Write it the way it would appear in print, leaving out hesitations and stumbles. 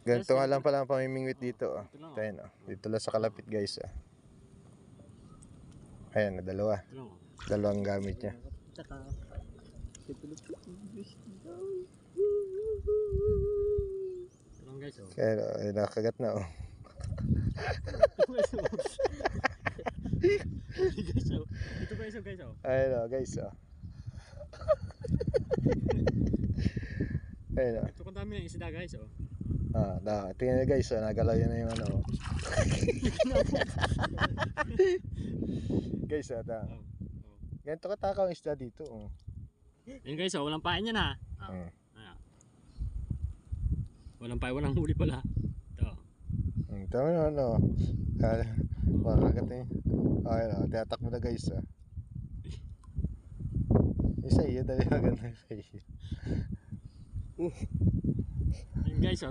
Ganito nga lang pala ang pamimingwit dito. Oh. Ito lang, Tayo na. Dito lang sa kalapit guys. Oh. Ayan, dalawa. Ito lang. Dalawang gamit niya. Tsaka, ito lang guys, oh. Kaya ay, nakagat na oh. Guys, oh. Ito guys, oh, guys, oh. Ayun oh, guys oh. Ayun oh. Ito kung dami ng isda guys, oh. Tingnan nyo guys oh, nagalaw yun na yung ano oh. Guys oh, Oh. ganito katakaw ang isda dito oh. Ayun guys, oh, walang pain yan ha. Hmm. Ayan. Walang pain, walang huli pala. Ito. Tama na ano. Makagat eh. Ayun oh, tinatakbo na guys oh. Isa iyo, dali maganda sa iyo. Ayun guys, oh.